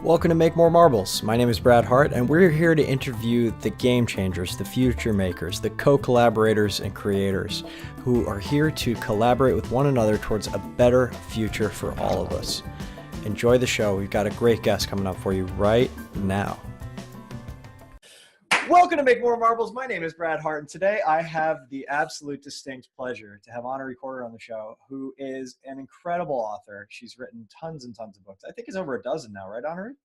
Welcome to Make More Marbles. My name is Brad Hart, and we're here to interview the game changers, the future makers, the co-collaborators and creators who are here to collaborate with one another towards a better future for all of us. Enjoy the show. We've got a great guest coming up for you right now. Welcome to Make More Marbles. My name is Brad Hart, and today I have the absolute distinct pleasure to have Honorée Corder on the show, who is an incredible author. She's written tons and tons of books. I think it's over a dozen now, right, Honorée?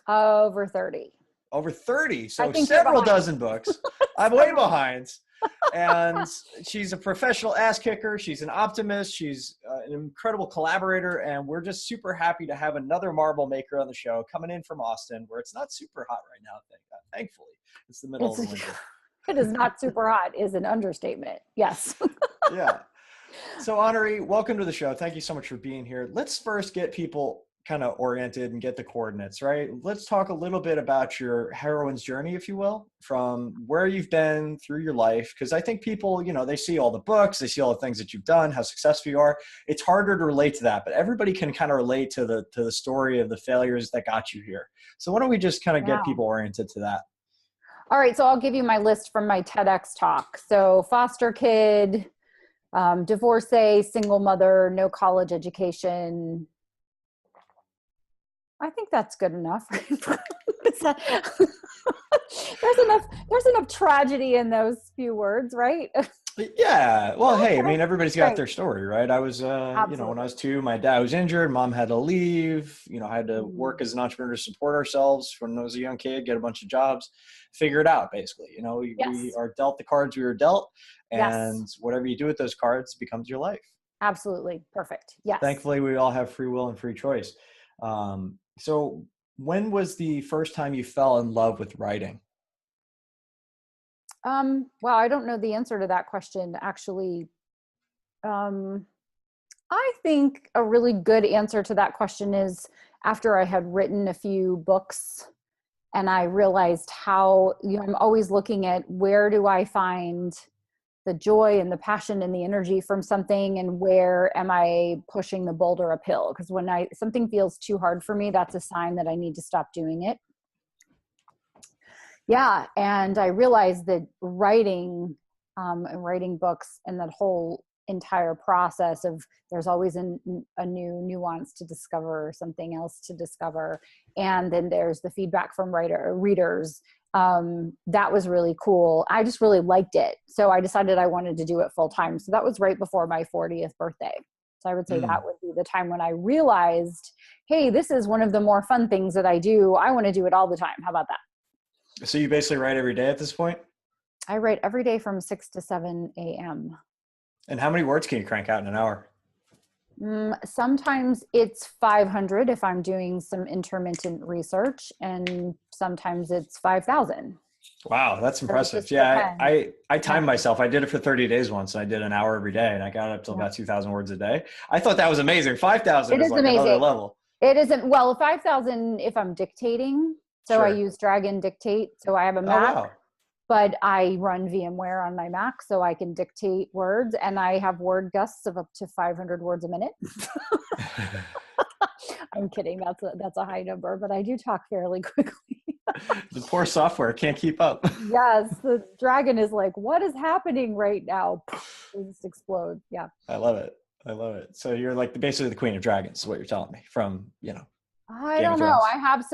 Over 30. Over 30, so I think several dozen books. I'm way behind. And she's a professional ass kicker. She's an optimist. She's an incredible collaborator. And we're just super happy to have another marble maker on the show coming in from Austin, where it's not super hot right now, thankfully. It's the middle of the winter. It is not super hot is an understatement. Yes. Yeah. So Honorée, welcome to the show. Thank you so much for being here. Let's first get people kind of oriented and get the coordinates, right? Let's talk a little bit about your heroine's journey, if you will, from where you've been through your life. Because I think people, they see all the books, they see all the things that you've done, how successful you are. It's harder to relate to that, but everybody can kind of relate to the story of the failures that got you here. So why don't we just kind of get people oriented to that? All right. So I'll give you my list from my TEDx talk. So foster kid, divorcee, single mother, no college education. I think that's good enough. There's enough tragedy in those few words, right? Yeah. Well, hey, I mean, everybody's got their story, right? I was, when I was 2, my dad was injured. Mom had to leave. I had to work as an entrepreneur to support ourselves when I was a young kid, get a bunch of jobs, figure it out, basically. We are dealt the cards we were dealt, and whatever you do with those cards becomes your life. Absolutely. Perfect. Yes. Thankfully, we all have free will and free choice. So when was the first time you fell in love with writing? Well, I don't know the answer to that question, actually. I think a really good answer to that question is after I had written a few books and I realized how, I'm always looking at where do I find the joy and the passion and the energy from something, and where am I pushing the boulder uphill? Because when something feels too hard for me, that's a sign that I need to stop doing it. Yeah. And I realized that writing books and that whole entire process of there's always a new nuance to discover, something else to discover. And then there's the feedback from readers. That was really cool. I just really liked it. So I decided I wanted to do it full time. So that was right before my 40th birthday. So I would say that would be the time when I realized, hey, this is one of the more fun things that I do. I want to do it all the time. How about that? So you basically write every day at this point? I write every day from 6 to 7 a.m. And how many words can you crank out in an hour? Sometimes it's 500 if I'm doing some intermittent research, and sometimes it's 5,000. Wow, that's impressive. Yeah, I timed myself. I did it for 30 days once. I did an hour every day, and I got up to about 2,000 words a day. I thought that was amazing. 5,000 is like amazing. Another level. It isn't. Well, 5,000 if I'm dictating. So I use Dragon Dictate. So I have a Mac, but I run VMware on my Mac, so I can dictate words, and I have word gusts of up to 500 words a minute. I'm kidding. That's a high number, but I do talk fairly quickly. The poor software can't keep up. Yes, the Dragon is like, what is happening right now? It just explodes. Yeah. I love it. So you're like basically the queen of dragons, is what you're telling me from, I don't know. I have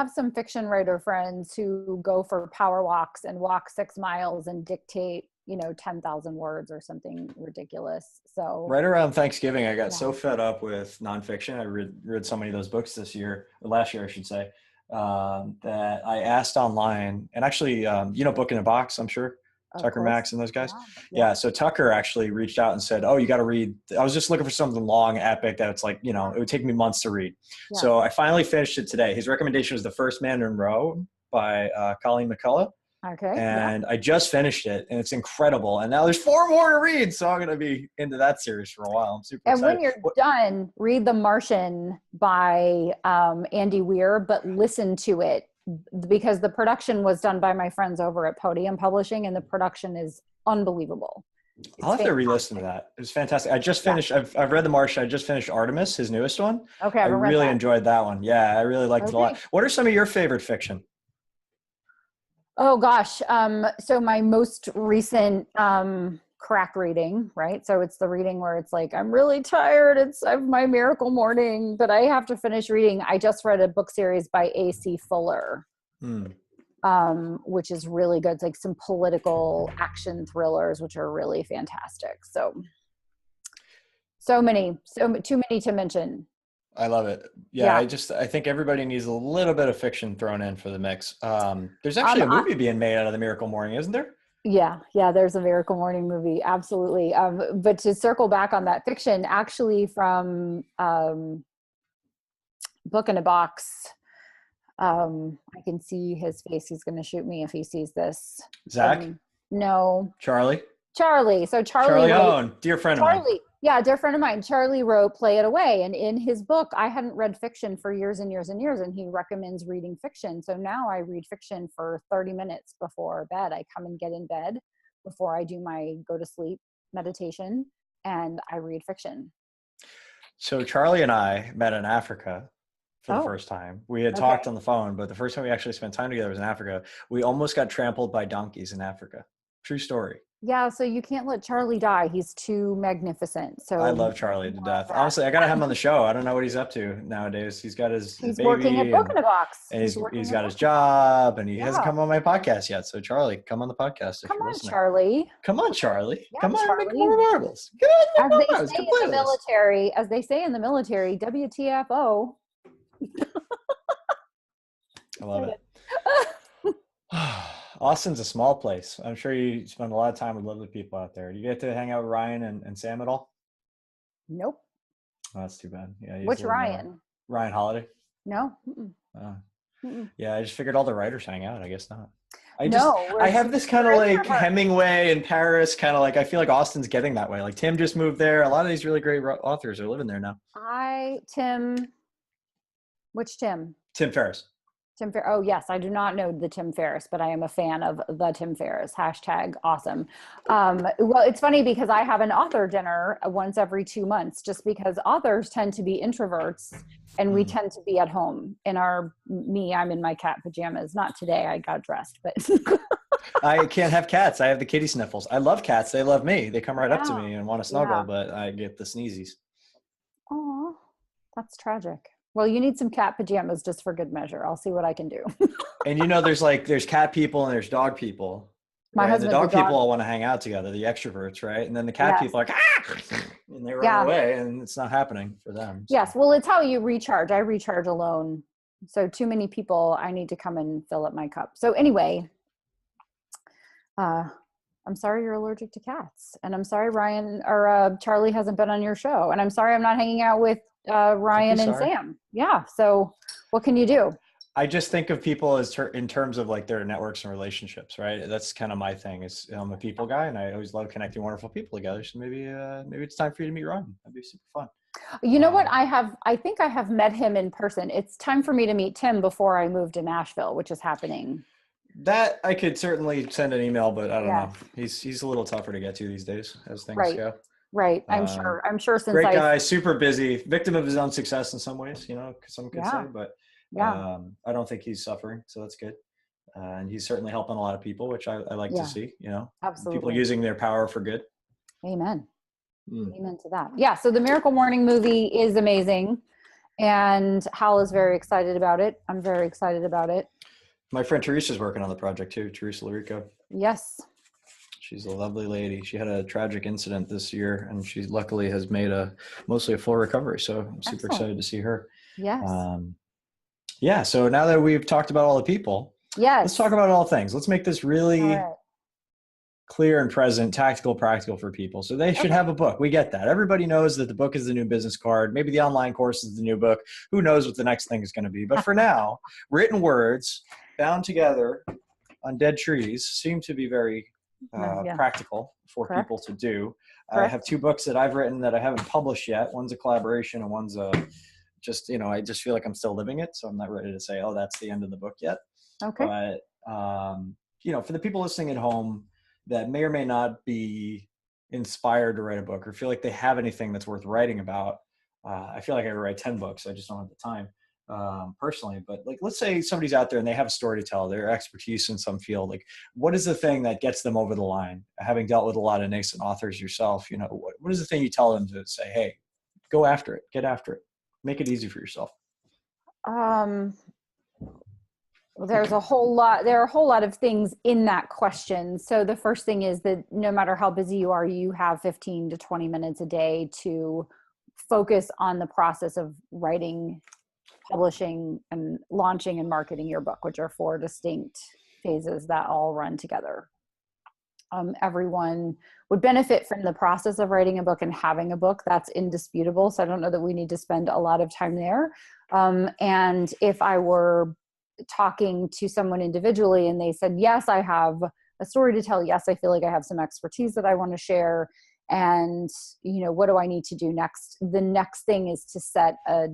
some fiction writer friends who go for power walks and walk 6 miles and dictate, 10,000 words or something ridiculous. So right around Thanksgiving, I got so fed up with nonfiction. I read so many of those books last year, I should say, that I asked online, and actually, Book in a Box, I'm sure. Tucker Max and those guys. Yeah. So Tucker actually reached out and said, oh, you got to read. I was just looking for something long, epic that's like, it would take me months to read. Yeah. So I finally finished it today. His recommendation was The First Man in Row by Colleen McCullough. Okay. And I just finished it, and it's incredible. And now there's 4 more to read. So I'm going to be into that series for a while. I'm super excited. And when you're done, read The Martian by Andy Weir, but listen to it, because the production was done by my friends over at Podium Publishing, and the production is unbelievable. I'll It's have to fantastic. re-listen to that. It was fantastic. I just Yeah. finished, I've read The Martian. I just finished Artemis, his newest one. Okay, I I haven't read really that. enjoyed that one. Yeah, I really liked it a lot. Okay. What are some of your favorite fiction? Oh gosh. So my most recent crack reading, right? So it's the reading where it's like, I'm really tired. I have my miracle morning, but I have to finish reading. I just read a book series by A.C. Fuller, Hmm. which is really good. It's like some political action thrillers, which are really fantastic. So too many to mention. I love it. Yeah, Yeah. I think everybody needs a little bit of fiction thrown in for the mix. There's actually a I, movie being made out of The Miracle Morning, isn't there? yeah, there's a Miracle Morning movie, absolutely. But to circle back on that fiction, actually from Book in a Box, I can see his face. He's going to shoot me if he sees this. Zach, No, Charlie, Charlie. So Charlie Charlie wrote Owen, dear friend of mine. Charlie. Yeah, a dear friend of mine. Charlie wrote Play It Away. And in his book, I hadn't read fiction for years and years and years. And he recommends reading fiction. So now I read fiction for 30 minutes before bed. I come and get in bed before I do my go to sleep meditation, and I read fiction. So Charlie and I met in Africa for the Oh, first time. We had okay. talked on the phone, but the first time we actually spent time together was in Africa. We almost got trampled by donkeys in Africa. True story. Yeah, so you can't let Charlie die. He's too magnificent. I So love Charlie to more of death. that. Honestly, I gotta have him on the show. I don't know what he's up to nowadays. He's got his He's working at baby Book in a Box. and He's he's working at got Book his in a Box. job and he hasn't Yeah. come on my podcast yet. So Charlie, come on the podcast if Come you're on, listening. Charlie. Come on, Charlie. Yeah, Come on, make Charlie. more marbles. Come on, As make they more marbles. say Good in the playlist. military, WTFO. I love it. Austin's a small place. I'm sure you spend a lot of time with lovely people out there. Do you get to hang out with Ryan and Sam at all? Nope. Oh, that's too bad. Yeah, he's Which a little more Ryan? Ryan Holiday. No. Mm-mm. Uh, Mm-mm. yeah, I just figured all the writers hang out. I guess not. No, I have this kind of like Hart. Hemingway and Paris kind of like, I feel like Austin's getting that way. Like Tim just moved there. A lot of these really great authors are living there now. Which Tim? Tim Ferriss. Tim Ferriss. Oh, yes. I do not know the Tim Ferriss, but I am a fan of the Tim Ferriss. # awesome. Well, it's funny because I have an author dinner once every 2 months, just because authors tend to be introverts and we tend to be at home I'm in my cat pajamas. Not today. I got dressed, but I can't have cats. I have the kitty sniffles. I love cats. They love me. They come right up to me and want to snuggle, but I get the sneezies. Oh, that's tragic. Well, you need some cat pajamas just for good measure. I'll see what I can do. And there's cat people and there's dog people. My right? And the husband's a dog dog. people all want to hang out together, the extroverts, right? And then the cat Yes. people are like, ah! And they run away and it's not happening for them. So. Yes. Well, it's how you recharge. I recharge alone. So too many people, I need to come and fill up my cup. So anyway, I'm sorry you're allergic to cats. And I'm sorry Ryan or Charlie hasn't been on your show. And I'm sorry I'm not hanging out with Ryan and Sam. Yeah. So what can you do? I just think of people as in terms of like their networks and relationships, right? That's kind of my thing. Is I'm a people guy, and I always love connecting wonderful people together. So maybe it's time for you to meet Ryan. That'd be super fun. You know what? I think I have met him in person. It's time for me to meet Tim before I move to Nashville, which is happening. That I could certainly send an email, but I don't know. He's a little tougher to get to these days as things go. Right. I'm sure since great guy, super busy, victim of his own success in some ways, some could say, but I don't think he's suffering. So that's good. And he's certainly helping a lot of people, which I like to see, absolutely. People using their power for good. Amen. Amen to that. Yeah. So the Miracle Morning movie is amazing. And Hal is very excited about it. I'm very excited about it. My friend Teresa's working on the project too, Teresa Larico. Yes. She's a lovely lady. She had a tragic incident this year, and she luckily has made mostly a full recovery. So I'm super excited to see her. Yes. So now that we've talked about all the people, let's talk about all things. Let's make this really clear and present, tactical, practical for people. So they should have a book. We get that. Everybody knows that the book is the new business card. Maybe the online course is the new book. Who knows what the next thing is going to be? But for now, written words bound together on dead trees seem to be very practical for people to do. I have 2 books that I've written that I haven't published yet. One's a collaboration and one's I just feel like I'm still living it. So I'm not ready to say, oh, that's the end of the book yet. Okay. But, for the people listening at home that may or may not be inspired to write a book or feel like they have anything that's worth writing about, I feel like I could write 10 books. I just don't have the time personally. But like, let's say somebody's out there and they have a story to tell, their expertise in some field. Like, what is the thing that gets them over the line? Having dealt with a lot of nascent authors yourself, you know, what is the thing you tell them to say, hey, go after it, get after it, make it easy for yourself? Um, there are a whole lot of things in that question. So the first thing is that no matter how busy you are, you have 15 to 20 minutes a day to focus on the process of writing, publishing, and launching and marketing your book, which are 4 distinct phases that all run together. Everyone would benefit from the process of writing a book and having a book. That's indisputable. So I don't know that we need to spend a lot of time there. And if I were talking to someone individually and they said, yes, I have a story to tell. Yes, I feel like I have some expertise that I want to share. And, you know, what do I need to do next? The next thing is to set a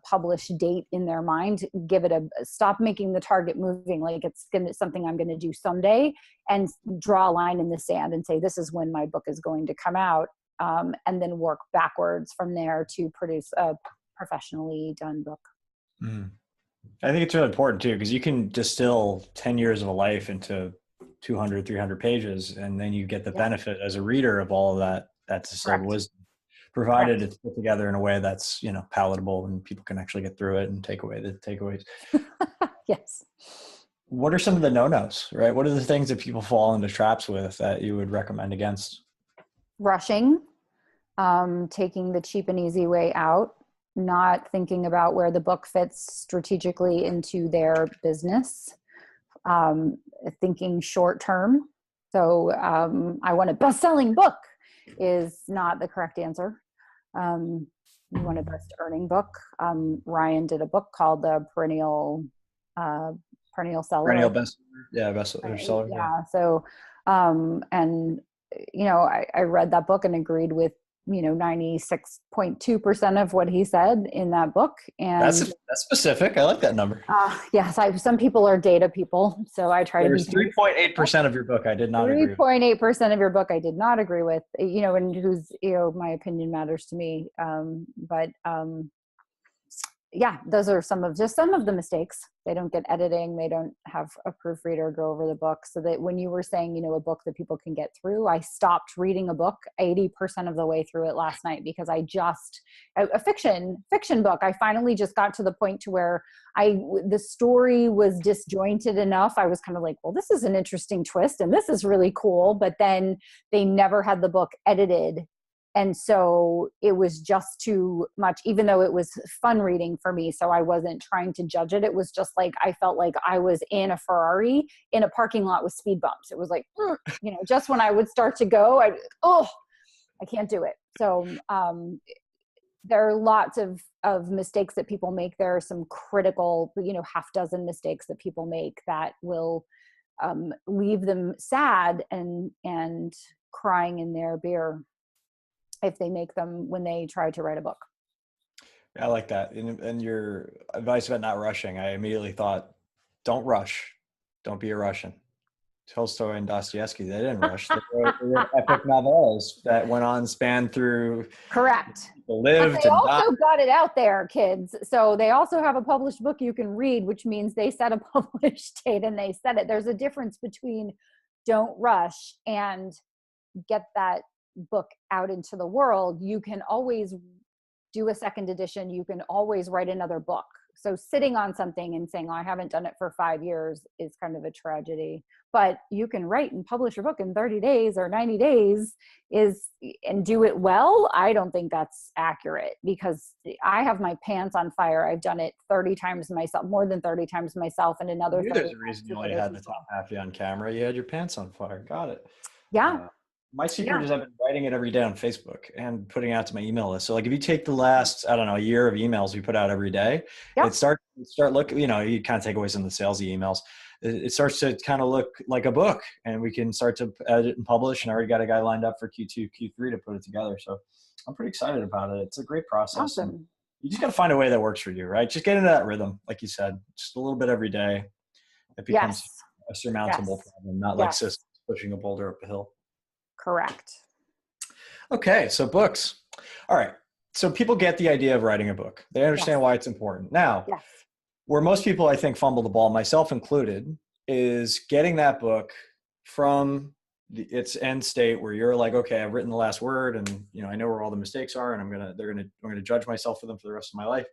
published date in their mind, give it stop making the target moving like it's something I'm going to do someday, and draw a line in the sand and say, this is when my book is going to come out. And then work backwards from there to produce a professionally done book. Mm. I think it's really important too, because you can distill 10 years of a life into 200, 300 pages, and then you get the benefit as a reader of all of that distilled wisdom, provided it's put together in a way that's, you know, palatable and people can actually get through it and take away the takeaways. Yes. What are some of the no-nos, right? What are the things that people fall into traps with that you would recommend against? Rushing, taking the cheap and easy way out, not thinking about where the book fits strategically into their business, thinking short term. So I want a best-selling book is not the correct answer. You want a best earning book. Ryan did a book called the Perennial Seller. Perennial bestseller. Yeah, bestseller. Yeah. So, and, you know, I read that book and agreed with, you know, 96.2% of what he said in that book. And that's specific. I like that number. Yes, some people are data people, so I try There's to be 3.8% of your book I did not agree with. 3.8% of your book I did not agree with, you know, and my opinion matters to me. But yeah, those are some of the mistakes. They don't get editing. They don't have a proofreader go over the book. So that when you were saying, you know, a book that people can get through, I stopped reading a book 80% of the way through it last night because a fiction book, I finally just got to the point to where the story was disjointed enough. I was kind of like, well, this is an interesting twist and this is really cool. But then they never had the book edited. And so it was just too much, even though it was fun reading for me. So I wasn't trying to judge it. It was just like, I felt like I was in a Ferrari in a parking lot with speed bumps. It was like, you know, just when I would start to go, I can't do it. So there are lots of mistakes that people make. There are some critical, you know, half dozen mistakes that people make that will leave them sad and crying in their beer if they make them when they try to write a book. I like that. And your advice about not rushing, I immediately thought, don't rush. Don't be a Russian. Tolstoy and Dostoevsky, they didn't rush. They wrote epic novels that went on, spanned through. Correct. Lived they and also died. got it out there, kids. So they also have a published book you can read, which means they set a published date and they said it. There's a difference between don't rush and get that book out into the world. You can always do a second edition. You can always write another book. So sitting on something and saying, oh, I haven't done it for 5 years is kind of a tragedy. But you can write and publish your book in 30 days or 90 days and do it well. I don't think that's accurate because I have my pants on fire. I've done it 30 times myself, more than 30 times myself, and another 30 There's a reason you only had the top half on camera. You had your pants on fire. Got it. Yeah. My secret is I've been writing it every day on Facebook and putting it out to my email list. So like if you take the last, I don't know, year of emails we put out every day, it start looking, you know, you kind of take away some of the salesy emails. It starts to kind of look like a book and we can start to edit and publish. And I already got a guy lined up for Q2, Q3 to put it together. So I'm pretty excited about it. It's a great process. Awesome. You just got to find a way that works for you, right? Just get into that rhythm. Like you said, just a little bit every day. It becomes a surmountable problem, not like pushing a boulder up a hill. Correct. Okay, so books. All right. So people get the idea of writing a book. They understand Yes. why it's important. Now, Yes. where most people I think fumble the ball, myself included, is getting that book from its end state where you're like, okay, I've written the last word, and I know where all the mistakes are, and I'm gonna judge myself for them for the rest of my life.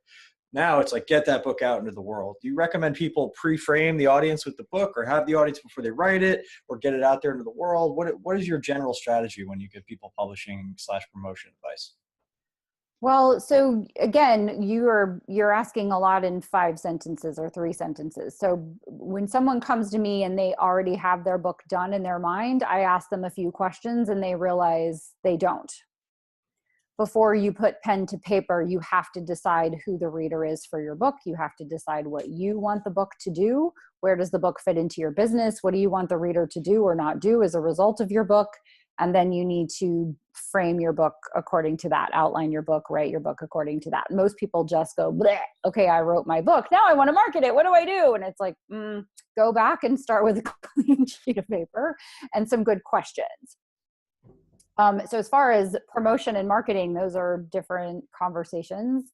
Now it's like, get that book out into the world. Do you recommend people pre-frame the audience with the book, or have the audience before they write it, or get it out there into the world? What is your general strategy when you give people publishing / promotion advice? Well, so again, you're asking a lot in 5 sentences or 3 sentences. So when someone comes to me and they already have their book done in their mind, I ask them a few questions and they realize they don't. Before you put pen to paper, you have to decide who the reader is for your book. You have to decide what you want the book to do. Where does the book fit into your business? What do you want the reader to do or not do as a result of your book? And then you need to frame your book according to that, outline your book, write your book according to that. Most people just go, bleh, okay, I wrote my book. Now I want to market it. What do I do? And it's like, go back and start with a clean sheet of paper and some good questions. So as far as promotion and marketing, those are different conversations.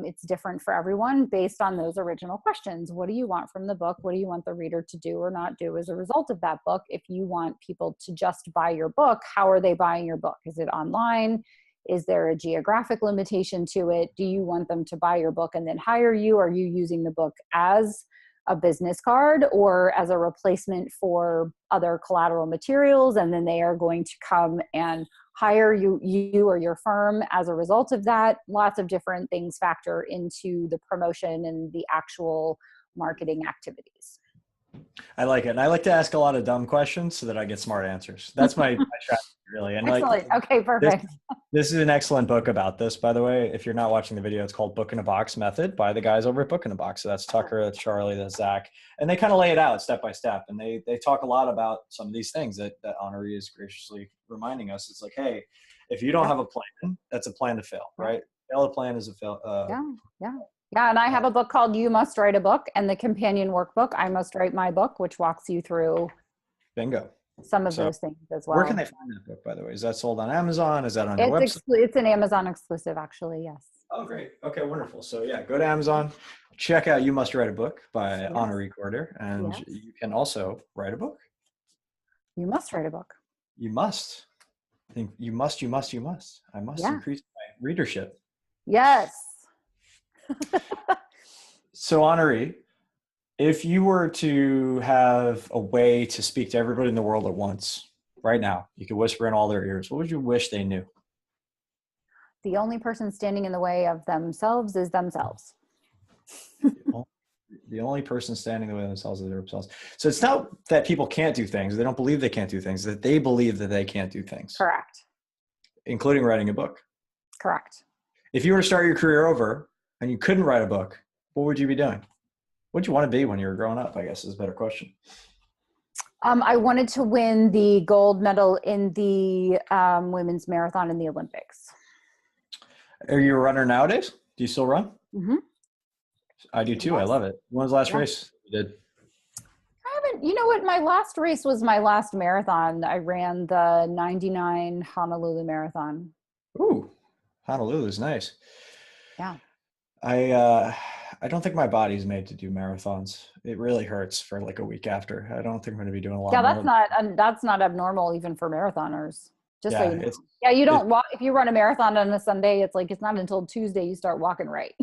It's different for everyone based on those original questions. What do you want from the book? What do you want the reader to do or not do as a result of that book? If you want people to just buy your book, how are they buying your book? Is it online? Is there a geographic limitation to it? Do you want them to buy your book and then hire you? Are you using the book as a business card or as a replacement for other collateral materials, and then they are going to come and hire you or your firm as a result of that? Lots of different things factor into the promotion and the actual marketing activities. I like it. And I like to ask a lot of dumb questions so that I get smart answers. That's my strategy, really. And like, Excellent. Okay, this, perfect. this is an excellent book about this, by the way. If you're not watching the video, it's called Book in a Box Method by the guys over at Book in a Box. So that's Tucker, that's Charlie, that's Zach. And they kind of lay it out step by step. And they talk a lot about some of these things that Honoree is graciously reminding us. It's like, hey, if you don't Yep. have a plan, that's a plan to fail, Yep. right? Fail a plan is a fail. Yeah. Yeah. Yeah. And I have a book called You Must Write a Book, and the companion workbook, I Must Write My Book, which walks you through Bingo. some of So those things as where can well. they find that book, by the way? Is that sold on Amazon? Is that on your website? It's an Amazon exclusive, actually. Yes. Oh, great. Okay, wonderful. So yeah, go to Amazon, check out You Must Write a Book by Yes. Honorée Corder, and Yes. you can also write a book. You must write a book. You must. I think you must. I must Yeah. increase my readership. Yes. So Honorée, if you were to have a way to speak to everybody in the world at once, right now, you could whisper in all their ears, what would you wish they knew? The only person standing in the way of themselves is themselves. The only person standing in the way of themselves is themselves. So it's not that people can't do things. They don't believe they can't do things, that they believe that they can't do things, Correct. including writing a book. Correct. If you were to start your career over and you couldn't write a book, what would you be doing? What did you want to be when you were growing up, I guess is a better question. I wanted to win the gold medal in the women's marathon in the Olympics. Are you a runner nowadays? Do you still run? Mm-hmm. I do too. Yes. I love it. When was the last Yeah. race you did? I haven't, you know what? My last race was my last marathon. I ran the 99 Honolulu Marathon. Ooh, Honolulu is nice. Yeah. I don't think my body's made to do marathons. It really hurts for like a week after. I don't think I'm going to be doing a lot Yeah, more. that's not abnormal even for marathoners. Just so Yeah, you know. Yeah, you don't walk if you run a marathon on a Sunday. It's like it's not until Tuesday you start walking right.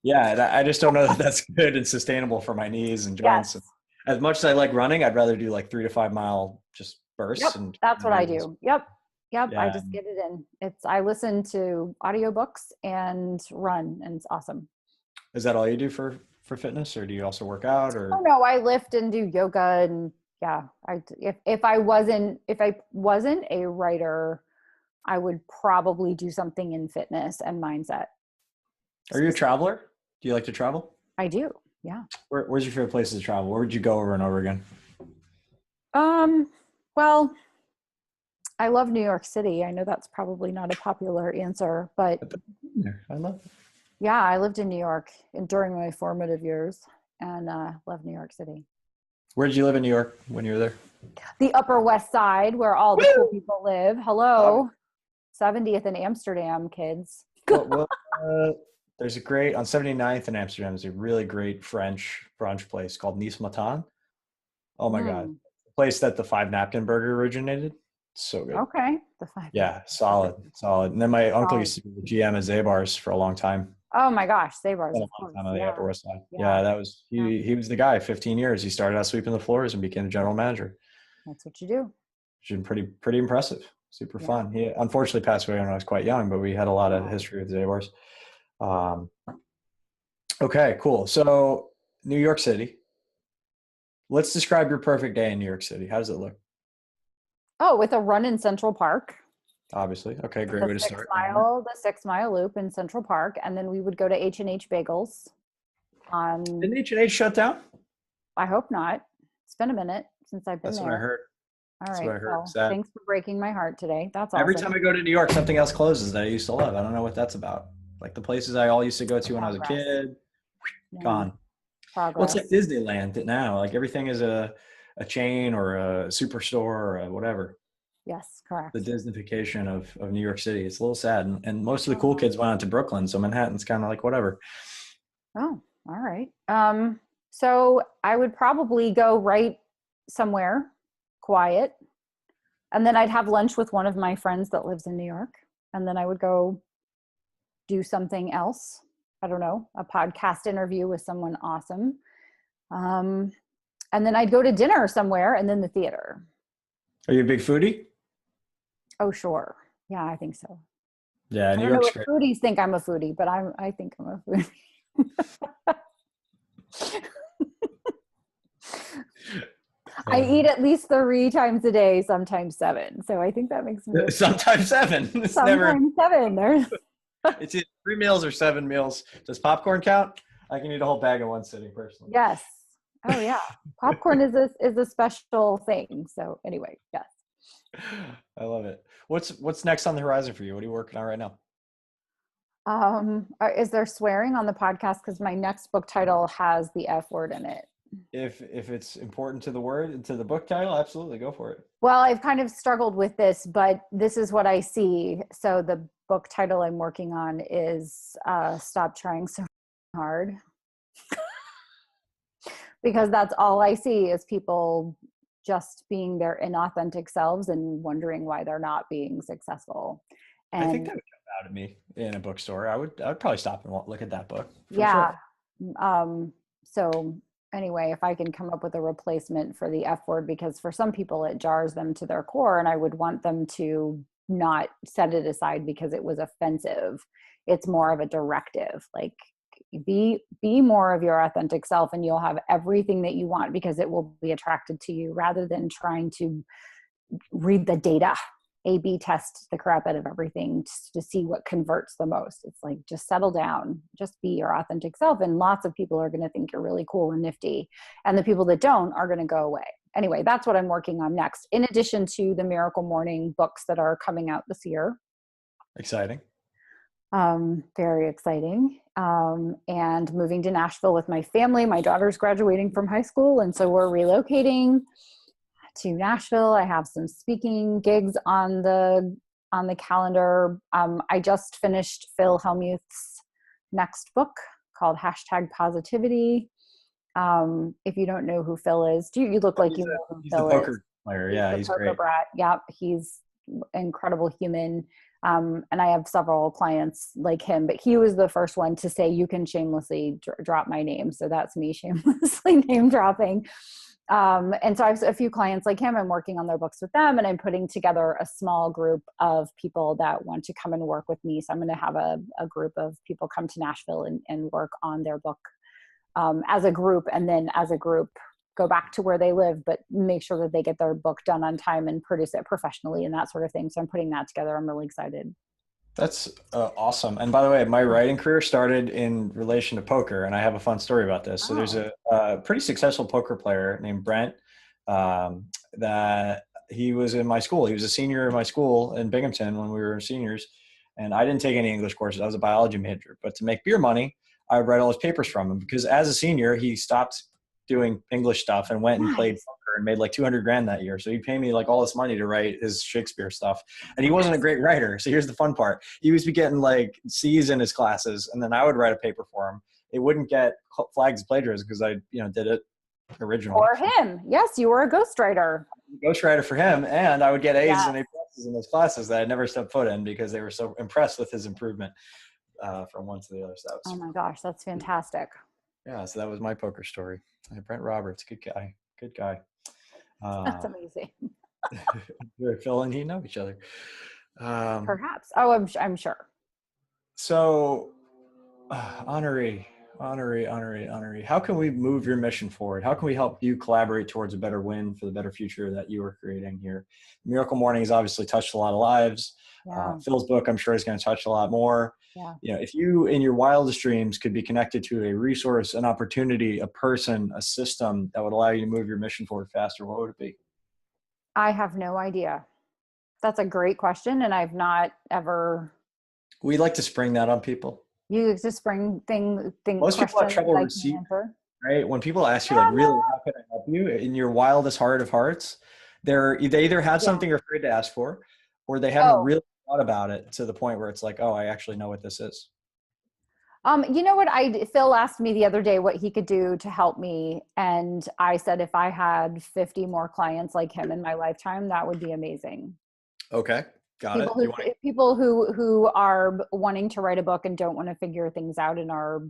yeah. I just don't know that that's good and sustainable for my knees and joints. Yes. As much as I like running, I'd rather do like 3 to 5 mile just bursts. Yep, And that's what I do. Yep. I Yeah. just get it in. I listen to audiobooks and run, and it's awesome. Is that all you do for fitness, or do you also work out? Or Oh no, I lift and do yoga, and yeah, if I wasn't a writer, I would probably do something in fitness and mindset. are you a traveler? Do you like to travel? I do. Yeah. Where's your favorite places to travel? Where would you go over and over again? Well, I love New York City. I know that's probably not a popular answer, but I love it. yeah, I lived in New York during my formative years, and love New York City. Where did you live in New York when you were there? The Upper West Side, where all the cool people live. Hello. 70th in Amsterdam, kids. What there's a great, on 79th in Amsterdam, there's a really great French brunch place called Nice Matin. Oh my God. Mm, The place that the five napkin burger originated. So good. okay. The five Yeah, burger. solid, solid. And then my uncle Solid. used to be the GM at Zabar's for a long time. Oh my gosh, Sabars, Spent a of long course. time on the Yeah. Upper West Side. Yeah. Yeah, that was Yeah. he was the guy, 15 years. He started out sweeping the floors and became the general manager. That's what you do. Which is pretty impressive. Super Yeah. fun. He unfortunately passed away when I was quite young, but we had a lot of Oh. history with Zabar's. Um, okay, cool. So New York City. Let's describe your perfect day in New York City. How does it look? Oh, with a run in Central Park. Obviously. Okay, great way to start. The 6 mile loop in Central Park. And then we would go to H&H Bagels on, Didn't H&H shut down? I hope not. It's been a minute since I've been That's what I there. heard. All That's right. what I heard. Well, Sad. thanks for breaking my heart today. That's Every awesome. time I go to New York, something else closes that I used to love. I don't know what that's about. Like the places I all used to go to when I was a Progress. kid, Yeah. gone. Well, it's like Progress. Disneyland now. Like everything is a chain or a superstore or a whatever. Yes, The correct. Disneyfication of New York City. It's a little sad. And most of the cool Oh, kids went out to Brooklyn. So Manhattan's kind of like whatever. oh, all right. So I would probably go right somewhere quiet. And then I'd have lunch with one of my friends that lives in New York. And then I would go do something else. I don't know, a podcast interview with someone awesome. Um, and then I'd go to dinner somewhere and then the theater. Are you a big foodie? Oh, sure. Yeah, I think so. Yeah, I New don't know York's if great. foodies think I'm a foodie, but I think I'm a foodie. I eat at least 3 times a day, sometimes 7. So I think that makes me Sometimes 7. It's never. sometimes 7. There's It's either 3 meals or 7 meals. Does popcorn count? I can eat a whole bag in one sitting, personally. yes. Oh yeah. Popcorn is a special thing. So anyway, yes. I love it. What's next on the horizon for you? What are you working on right now? Is there swearing on the podcast? Because my next book title has the F word in it. If it's important to the word, to the book title, absolutely go for it. Well, I've kind of struggled with this, but this is what I see. So the book title I'm working on is Stop Trying So Hard. Because that's all I see is people just being their inauthentic selves and wondering why they're not being successful. I think And that would jump out at me in a bookstore. I would probably stop and look at that book for yeah. sure. So anyway, if I can come up with a replacement for the F word, because for some people it jars them to their core, and I would want them to not set it aside because it was offensive. It's more of a directive, like be more of your authentic self and you'll have everything that you want because it will be attracted to you, rather than trying to read the data, A/B test the crap out of everything to see what converts the most. It's like, just settle down, just be your authentic self. And lots of people are going to think you're really cool and nifty. And the people that don't are going to go away. Anyway, that's what I'm working on next, in addition to the Miracle Morning books that are coming out this year. Exciting. Very exciting. And moving to Nashville with my family. My daughter's graduating from high school, and so we're relocating to Nashville. I have some speaking gigs on the calendar. I just finished Phil Hellmuth's next book called #Positivity. If you don't know who Phil is, you look like you know who He's the Phil is. poker player. He's Yeah, the he's poker great. brat. Yep, he's incredible human. And I have several clients like him, but he was the first one to say, you can shamelessly drop my name. So that's me shamelessly name dropping. And so I have a few clients like him. I'm working on their books with them, and I'm putting together a small group of people that want to come and work with me. So I'm going to have a group of people come to Nashville and work on their book as a group, and then as a group go back to where they live, but make sure that they get their book done on time and produce it professionally and that sort of thing. So I'm putting that together. I'm really excited. That's awesome. And by the way, my writing career started in relation to poker, and I have a fun story about this. So there's Oh, a pretty successful poker player named Brent that he was in my school. He was a senior in my school in Binghamton when we were seniors, and I didn't take any English courses. I was a biology major, but to make beer money, I would write all his papers from him because as a senior, he stopped doing English stuff and went and played Nice. poker and made like 200 grand that year. So he'd pay me like all this money to write his Shakespeare stuff. And he wasn't a great writer. So here's the fun part. He was getting like C's in his classes, and then I would write a paper for him. It wouldn't get flags of plagiarism because I, did it originally. For him. Yes, you were a ghostwriter. Ghostwriter for him, and I would get A's Yeah. and A pluses in those classes that I'd never stepped foot in because they were so impressed with his improvement from one to the other. So Oh my gosh, that's fantastic. yeah, so that was my poker story. Brent Roberts, good guy, good guy. That's amazing. Phil and he know each other. Perhaps. Oh, I'm sure. So, Honoree, how can we move your mission forward? How can we help you collaborate towards a better win for the better future that you are creating here? Miracle Morning has obviously touched a lot of lives. Yeah. Phil's book, I'm sure, is going to touch a lot more. Yeah. If you, in your wildest dreams, could be connected to a resource, an opportunity, a person, a system that would allow you to move your mission forward faster, what would it be? I have no idea. That's a great question. And I've not ever. We like to spring that on people. You just bring Most people have trouble receiving, right? When people ask you, like, really, how can I help you? In your wildest heart of hearts, they either have something you're afraid to ask for, or they haven't really thought about it to the point where it's like, oh, I actually know what this is. You know what? Phil asked me the other day what he could do to help me. And I said, if I had 50 more clients like him in my lifetime, that would be amazing. Okay. Got it. People who are wanting to write a book and don't want to figure things out and are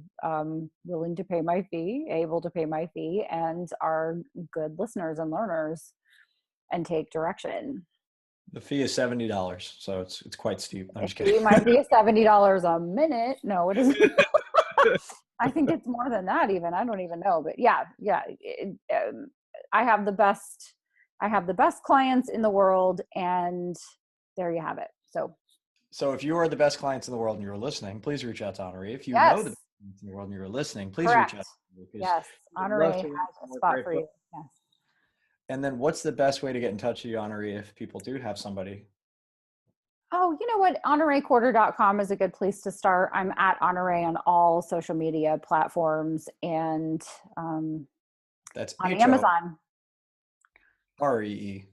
willing to pay my fee, able to pay my fee, and are good listeners and learners and take direction. The fee is $70, so it's quite steep. I'm just kidding. It might be $70 a minute. No, it isn't. I think it's more than that even. I don't even know, but yeah. I have the best clients in the world, and there you have it. So if you are the best clients in the world and you're listening, please reach out to Honoree. If you know the best clients in the world and you're listening, please reach out to me. Yes, Honoree has a spot for you. Yes. And then what's the best way to get in touch with you, Honoree, if people do have somebody? Oh, you know what? HonoreeCorder.com is a good place to start. I'm at Honoree on all social media platforms and that's on Amazon. HONOREE.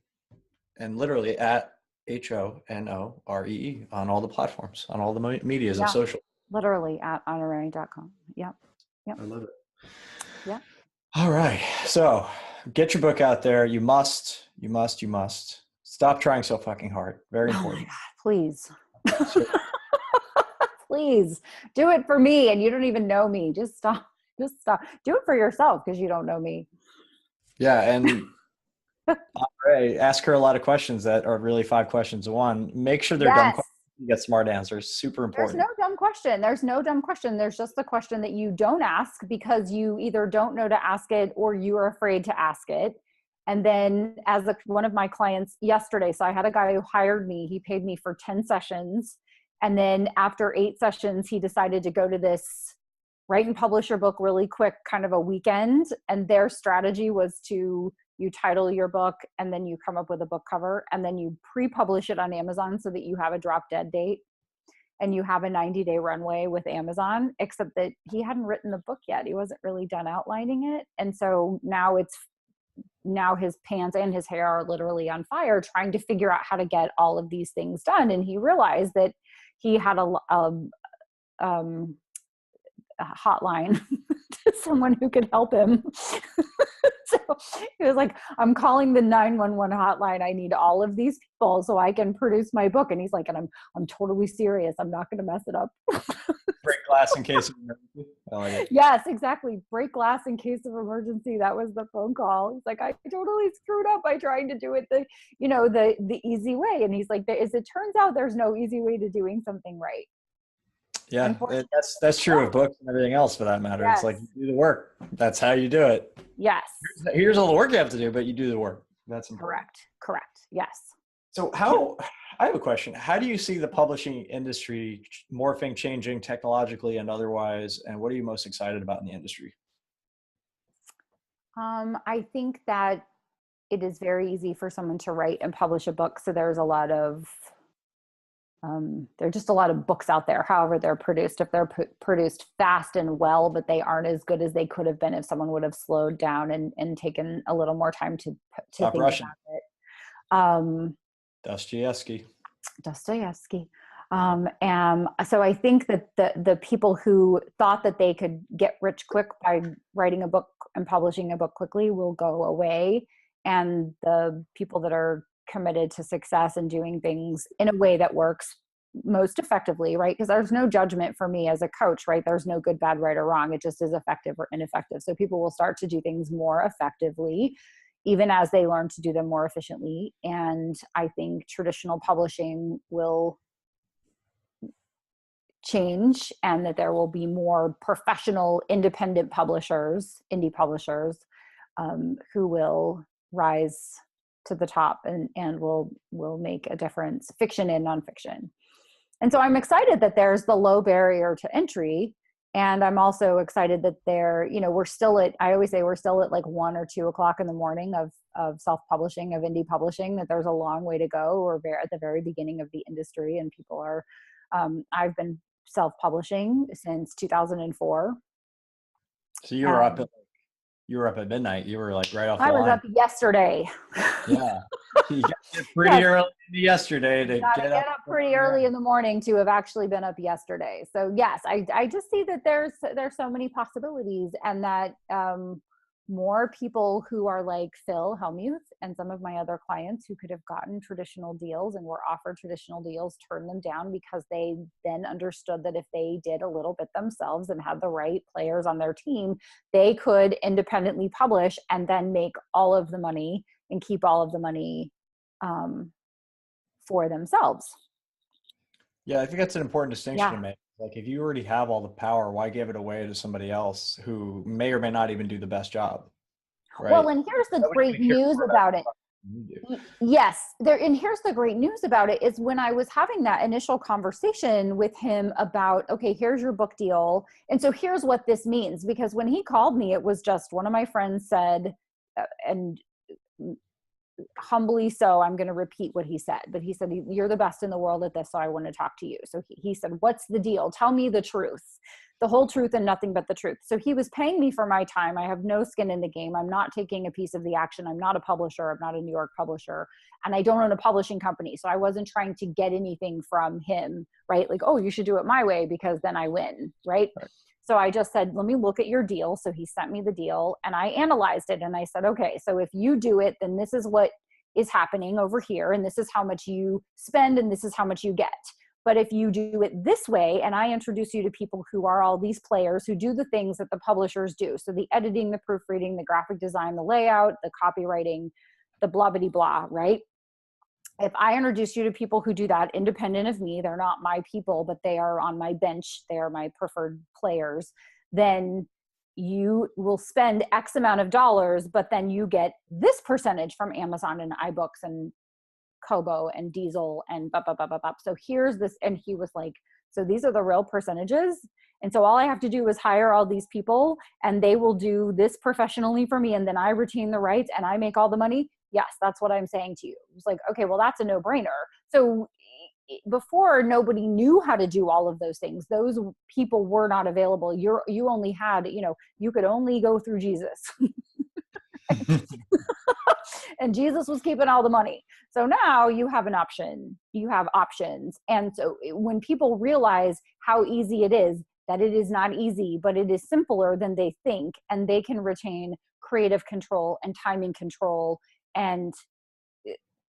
And literally at HONOREE on all the platforms, on all the medias of social. Literally at Honoree.com. Yep. I love it. Yeah. All right. So get your book out there. You must stop trying so fucking hard. Very important. Oh my God, please. Please do it for me. And you don't even know me. Just stop. Do it for yourself because you don't know me. Yeah. And Honoree, ask her a lot of questions that are really 5 questions in one. Make sure they're dumb questions. You get smart answers. Super important. There's no dumb question. There's just the question that you don't ask because you either don't know to ask it or you are afraid to ask it. And then one of my clients yesterday, so I had a guy who hired me, he paid me for 10 sessions. And then after 8 sessions, he decided to go to this write and publish your book really quick, kind of a weekend. And their strategy was you title your book and then you come up with a book cover and then you pre-publish it on Amazon so that you have a drop dead date and you have a 90-day runway with Amazon, except that he hadn't written the book yet. He wasn't really done outlining it. And so now his pants and his hair are literally on fire trying to figure out how to get all of these things done. And he realized that he had a hotline to someone who could help him. So he was like, I'm calling the 911 hotline. I need all of these people so I can produce my book. And he's like, and I'm totally serious. I'm not going to mess it up. Break glass in case of emergency. I like it. Yes, exactly. Break glass in case of emergency. That was the phone call. He's like, I totally screwed up by trying to do it the easy way. And he's like, as it turns out, there's no easy way to doing something right. Yeah, that's true of books and everything else for that matter. Yes. It's like you do the work. That's how you do it. Yes. Here's all the work you have to do, but you do the work. That's important. Correct. Yes. So I have a question. How do you see the publishing industry morphing, changing technologically and otherwise? And what are you most excited about in the industry? I think that it is very easy for someone to write and publish a book. So there's a lot of There are just a lot of books out there. However, they're produced, if they're produced fast and well, but they aren't as good as they could have been if someone would have slowed down and taken a little more time to Stop think rushing. about it. Um, Dostoevsky. Dostoevsky. And so I think that the people who thought that they could get rich quick by writing a book and publishing a book quickly will go away. And the people that are committed to success and doing things in a way that works most effectively, right? Because there's no judgment for me as a coach, right? There's no good, bad, right, or wrong. It just is effective or ineffective. So people will start to do things more effectively, even as they learn to do them more efficiently. And I think traditional publishing will change, and that there will be more professional independent publishers, indie publishers, who will rise to the top and will make a difference, fiction and nonfiction. And so I'm excited that there's the low barrier to entry. And I'm also excited that we're still at, I always say we're still at like 1 or 2 o'clock in the morning of self-publishing, of indie publishing, that there's a long way to go. We're at the very beginning of the industry, and people are, I've been self-publishing since 2004. So you were up at midnight. You were like right off the I was line. up yesterday. Yeah. You got up pretty Yes. early yesterday to Got to get get up pretty early in the morning to have actually been up yesterday. So yes, I just see that there's so many possibilities, and that more people who are like Phil Hellmuth and some of my other clients who could have gotten traditional deals and were offered traditional deals turned them down, because they then understood that if they did a little bit themselves and had the right players on their team, they could independently publish and then make all of the money and keep all of the money for themselves. Yeah, I think that's an important distinction to Yeah. make. Like, if you already have all the power, why give it away to somebody else who may or may not even do the best job, Well, right? and here's the Nobody great really cares news more about about it. you do. Yes, and here's the great news about it is when I was having that initial conversation with him about, okay, here's your book deal. And so here's what this means, because when he called me, it was just one of my friends said, and humbly so, I'm going to repeat what he said, but he said, you're the best in the world at this, so I want to talk to you. So he said, what's the deal? Tell me the truth, the whole truth and nothing but the truth. So he was paying me for my time. I have no skin in the game. I'm not taking a piece of the action. I'm not a publisher. I'm not a New York publisher, and I don't own a publishing company. So I wasn't trying to get anything from him, right? Like, oh, you should do it my way because then I win, right? So I just said, let me look at your deal. So he sent me the deal and I analyzed it. And I said, okay, so if you do it, then this is what is happening over here. And this is how much you spend. And this is how much you get. But if you do it this way, and I introduce you to people who are all these players who do the things that the publishers do. So the editing, the proofreading, the graphic design, the layout, the copywriting, the blah, blah, blah, right? If I introduce you to people who do that independent of me, they're not my people, but they are on my bench, they are my preferred players, then you will spend X amount of dollars, but then you get this percentage from Amazon and iBooks and Kobo and Diesel and blah, blah, blah, blah, blah. So here's this. And he was like, so these are the real percentages. And so all I have to do is hire all these people and they will do this professionally for me. And then I retain the rights and I make all the money. Yes, that's what I'm saying to you. It was like, okay, well, that's a no-brainer. So before, nobody knew how to do all of those things. Those people were not available. You only had, you could only go through Jesus. And Jesus was keeping all the money. So now you have an option. You have options. And so when people realize how easy it is, that it is not easy, but it is simpler than they think, and they can retain creative control and timing control and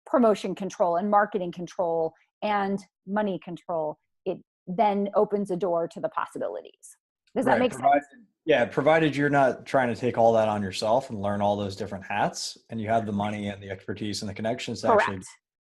promotion control and marketing control and money control, it then opens a door to the possibilities. Does that make sense? Yeah, provided you're not trying to take all that on yourself and learn all those different hats, and you have the money and the expertise and the connections to actually,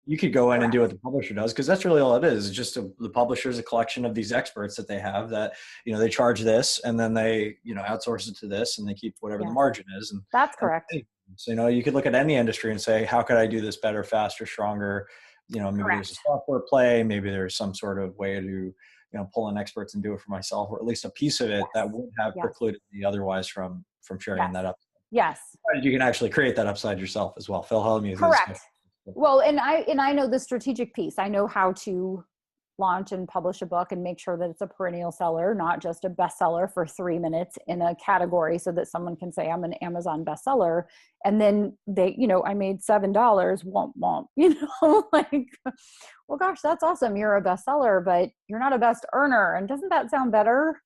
you could go in and do what the publisher does, because that's really all it is. It's just the publisher is a collection of these experts that they have that, they charge this and then they, outsource it to this and they keep whatever the margin is. And that's correct. So, you could look at any industry and say, how could I do this better, faster, stronger? Maybe there's a software play, maybe there's some sort of way to, pull in experts and do it for myself, or at least a piece of it that would have precluded me otherwise from sharing that up. Yes. You can actually create that upside yourself as well. Phil Hellmuth. Correct. Well, and I know the strategic piece. I know how to launch and publish a book and make sure that it's a perennial seller, not just a bestseller for 3 minutes in a category so that someone can say I'm an Amazon bestseller. And then they, I made $7, womp womp, like, well, gosh, that's awesome. You're a bestseller, but you're not a best earner. And doesn't that sound better?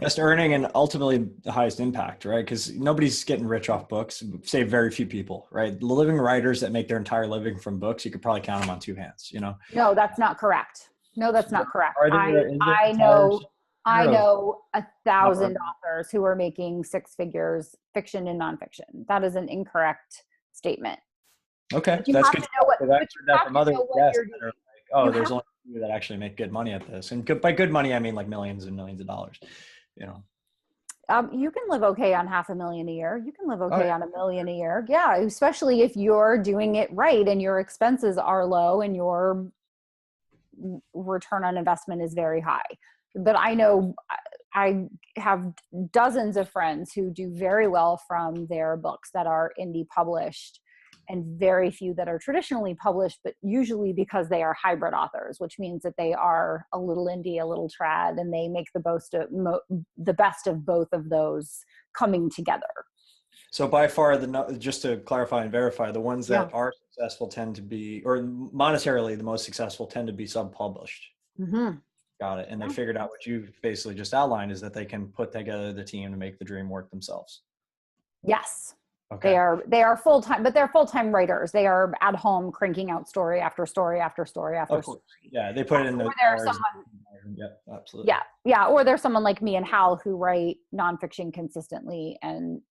Best earning and ultimately the highest impact, right? Because nobody's getting rich off books, save very few people, right? The living writers that make their entire living from books, you could probably count them on two hands, No, that's not correct. No, that's not correct. Are there, I know 1,000 authors who are making six figures, fiction and nonfiction. That is an incorrect statement. Okay, that's good. I've heard that from other guests that are like, oh, there's only a few that actually make good money at this. And by good money, I mean like millions and millions of dollars, You can live okay on $500,000 a year. You can live okay on $1 million a year. Yeah, especially if you're doing it right and your expenses are low and your return on investment is very high. But I know I have dozens of friends who do very well from their books that are indie published, and very few that are traditionally published, but usually because they are hybrid authors, which means that they are a little indie, a little trad, and they make the best of both of those coming together. So by far, just to clarify and verify, the ones that are successful tend to be, or monetarily the most successful tend to be sub-published. Mm-hmm. Got it. And they figured out what you basically just outlined is that they can put together the team to make the dream work themselves. Yes. Okay. They are full-time, but they're full-time writers. They are at home cranking out story after story after story after story. Yeah, they put it in the absolutely. Yeah. Or there's someone like me and Hal who write nonfiction consistently and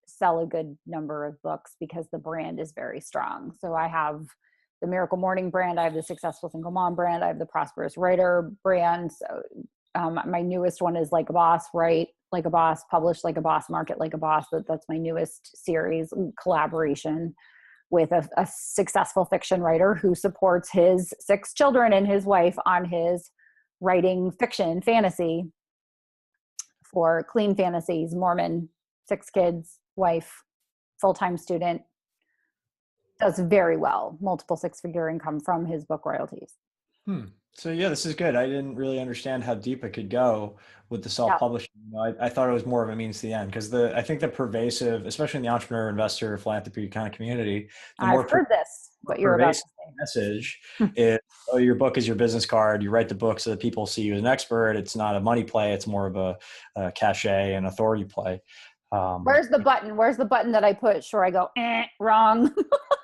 sell a good number of books because the brand is very strong. So I have the Miracle Morning brand, I have the Successful Single Mom brand, I have the Prosperous Writer brand. So my newest one is Like a Boss, Write Like a Boss, Publish Like a Boss, Market Like a Boss. That's my newest series collaboration with a successful fiction writer who supports his 6 children and his wife on his writing fiction fantasy for Clean Fantasies, Mormon, 6 kids, wife, full-time student, does very well, multiple 6-figure income from his book royalties. So yeah, this is good. I didn't really understand how deep it could go with the self-publishing. I thought it was more of a means to the end because I think the pervasive, especially in the entrepreneur, investor, philanthropy kind of community, I've heard this, but you're about to say. Message is, oh, your book is your business card. You write the book so that people see you as an expert. It's not a money play. It's more of a cachet and authority play. Where's the button? Where's the button that I push where I go, wrong?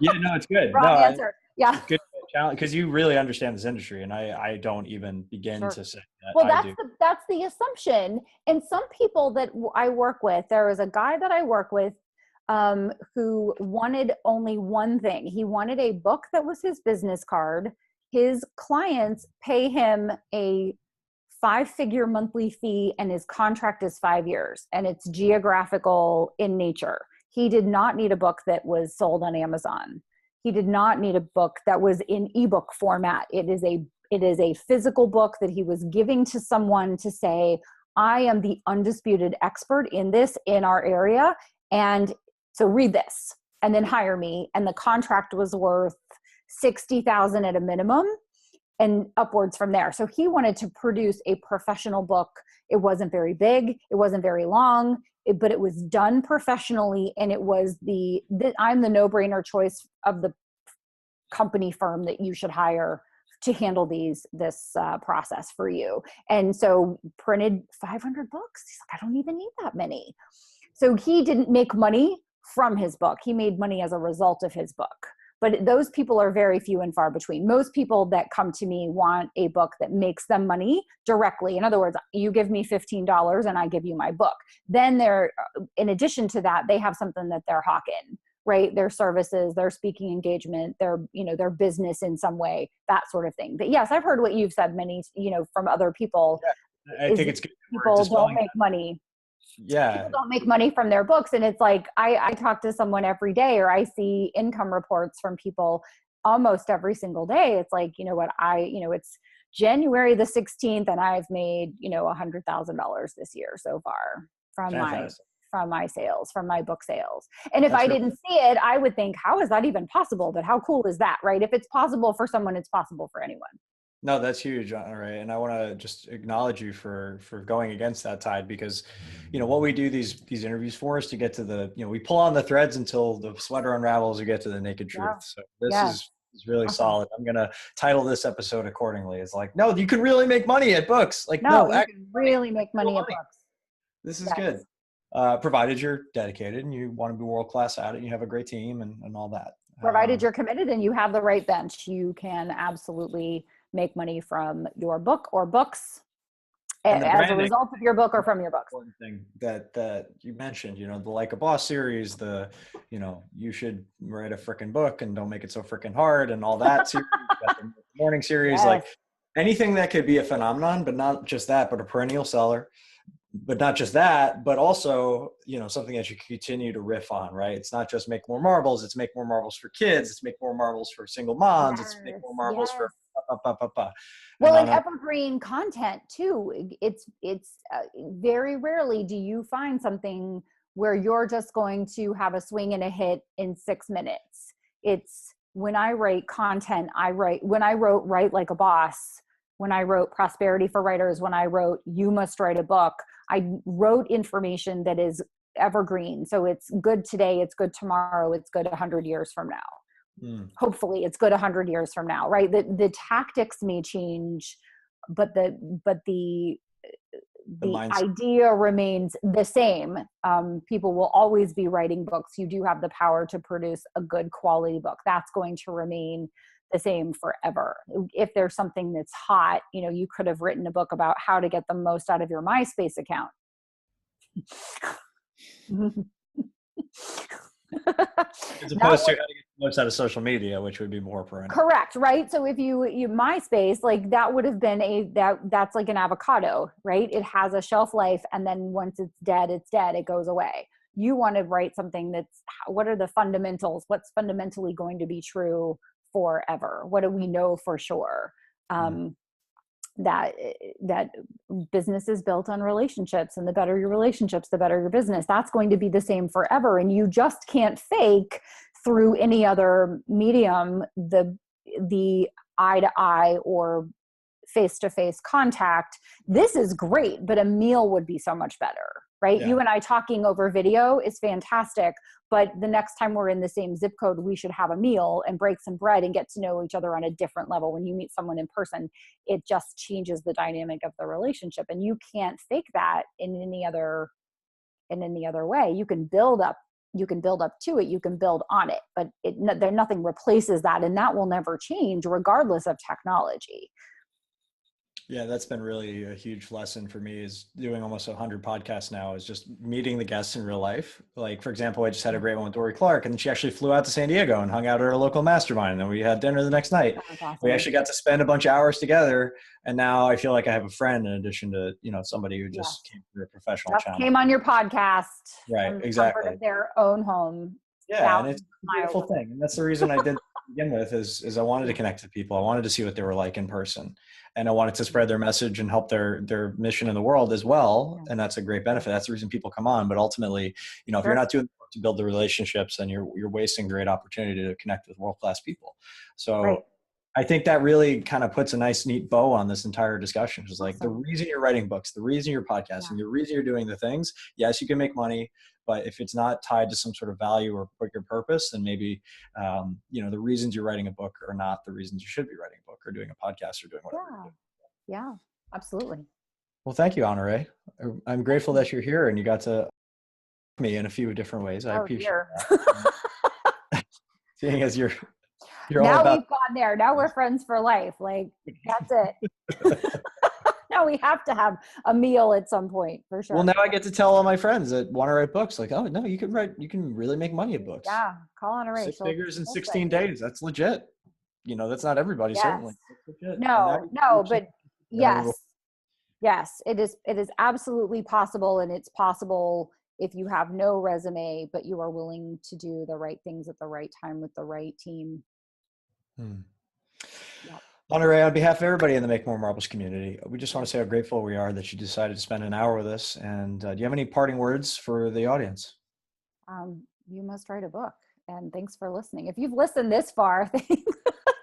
Yeah, no, it's good. Wrong answer. Yeah. Good challenge because you really understand this industry, and I don't even begin to say that. Well, that's the assumption. And some people that I work with, there was a guy that I work with who wanted only one thing. He wanted a book that was his business card. His clients pay him a 5-figure monthly fee, and his contract is 5 years, and it's geographical in nature. He did not need a book that was sold on Amazon. He did not need a book that was in ebook format. It is a physical book that he was giving to someone to say, I am the undisputed expert in this in our area. And so read this and then hire me. And the contract was worth $60,000 at a minimum and upwards from there. So he wanted to produce a professional book. It wasn't very big. It wasn't very long, but it was done professionally. And it was I'm the no-brainer choice of the company firm that you should hire to handle this process for you. And so printed 500 books. He's like, I don't even need that many. So he didn't make money from his book. He made money as a result of his book. But those people are very few and far between. Most people that come to me want a book that makes them money directly. In other words, you give me $15 and I give you my book. Then in addition to that, they have something that they're hawking, right? Their services, their speaking engagement, their business in some way, that sort of thing. But yes, I've heard what you've said from other people. Yeah, I think it's good. People don't make money. Yeah. People don't make money from their books. And it's like, I talk to someone every day, or I see income reports from people almost every single day. It's like, it's January the 16th and I've made, $100,000 this year so far from from my sales, from my book sales. And if That's I really, didn't see it, I would think, how is that even possible? But how cool is that, right? If it's possible for someone, it's possible for anyone. no, that's huge, Honorée. And I want to just acknowledge you for going against that tide, because, what we do these interviews for is to get to the, we pull on the threads until the sweater unravels, we get to the naked Yeah. truth. So this Yeah. is really Awesome. solid. I'm going to title this episode accordingly. It's like, no, you can really make money at books. Like, No, no, you actually, can really make real money at money. books. This is good. Yes. Provided you're dedicated and you want to be world-class at it, and you have a great team and all that. Provided you're committed and you have the right bench, you can absolutely make money from your book or books And the as a branding, result of your book or from your books. important thing that you mentioned, the Like a Boss series, the, you should write a freaking book and don't make it so freaking hard, and all that series, you got the morning series, Yes. like anything that could be a phenomenon, but not just that, but a perennial seller. But not just that, but also, something that you continue to riff on, right? It's not just make more marbles, it's make more marbles for kids, it's make more marbles for single moms, it's make Yes. more marbles for Well, and and on. evergreen content too. It's very rarely do you find something where you're just going to have a swing and a hit in 6 minutes. It's when I write content, when I wrote Write Like a Boss, when I wrote Prosperity for Writers, when I wrote You Must Write a Book, I wrote information that is evergreen. So it's good today, it's good tomorrow, it's good 100 years from now. Hopefully it's good 100 years from now, right? The tactics may change, but the idea remains the same. People will always be writing books. You do have the power to produce a good quality book. That's going to remain the same forever. If there's something that's hot, you could have written a book about how to get the most out of your MySpace account. As opposed to how to get the most out of social media, which would be more perennial. Correct, right? So if you MySpace, like that would have been that's like an avocado, right? It has a shelf life, and then once it's dead, it goes away. You want to write something that's, what are the fundamentals? What's fundamentally going to be true forever? What do we know for sure? That business is built on relationships, and the better your relationships, the better your business. That's going to be the same forever, and you just can't fake through any other medium the eye to eye or face to face contact. This is great, but a meal would be so much better, right? Yeah. You and I talking over video is fantastic, but the next time we're in the same zip code, we should have a meal and break some bread and get to know each other on a different level. When you meet someone in person, it just changes the dynamic of the relationship, and you can't fake that in any other way. You can build up to it, you can build on it, but nothing replaces that, and that will never change regardless of technology. Yeah, that's been really a huge lesson for me, is doing almost 100 podcasts now, is just meeting the guests in real life. Like, for example, I just had a great one with Dory Clark, and she actually flew out to San Diego and hung out at our local mastermind. And then we had dinner the next night. Awesome. We actually got to spend a bunch of hours together. And now I feel like I have a friend in addition to, somebody who just came through a professional channel. Came on your podcast. Right, From the exactly. comfort of their own home. Yeah, and it's a beautiful thing. And that's the reason I did begin with, is I wanted to connect with people. I wanted to see what they were like in person, and I wanted to spread their message and help their mission in the world as well. And that's a great benefit. That's the reason people come on. But ultimately, if you're not doing the work to build the relationships, then you're wasting great opportunity to connect with world-class people. So I think that really kind of puts a nice, neat bow on this entire discussion. It's like, the reason you're writing books, the reason you're podcasting, the reason you're doing the things, yes, you can make money, but if it's not tied to some sort of value or bigger purpose, then maybe, the reasons you're writing a book are not the reasons you should be writing a book or doing a podcast or doing whatever you're doing. Yeah, absolutely. Well, thank you, Honorée. I'm grateful that you're here and you got to me in a few different ways. I appreciate that. Seeing as you're now we've gone there. Now we're friends for life. Like, that's it. Now we have to have a meal at some point, for sure. Well, now I get to tell all my friends that want to write books, like, oh no, you can really make money at books. Yeah, call Honorée. 6 figures in 16 days. That's legit. That's not everybody, certainly. No, but yes, it is absolutely possible, and it's possible if you have no resume, but you are willing to do the right things at the right time with the right team. Hmm. Yep. Honorée, on behalf of everybody in the Make More Marbles community, we just want to say how grateful we are that you decided to spend an hour with us. And do you have any parting words for the audience? You must write a book. And thanks for listening. If you've listened this far,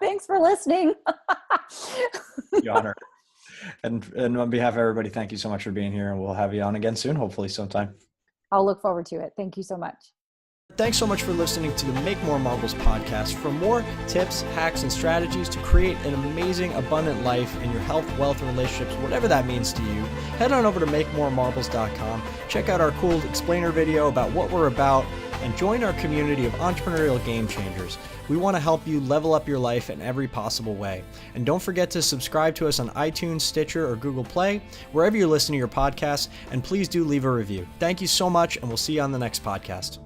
thanks for listening. The honor. And on behalf of everybody, thank you so much for being here. And we'll have you on again soon, hopefully sometime. I'll look forward to it. Thank you so much. Thanks so much for listening to the Make More Marbles podcast. For more tips, hacks, and strategies to create an amazing, abundant life in your health, wealth, and relationships, whatever that means to you, head on over to makemoremarbles.com. Check out our cool explainer video about what we're about and join our community of entrepreneurial game changers. We want to help you level up your life in every possible way. And don't forget to subscribe to us on iTunes, Stitcher, or Google Play, wherever you listen to your podcasts, and please do leave a review. Thank you so much, and we'll see you on the next podcast.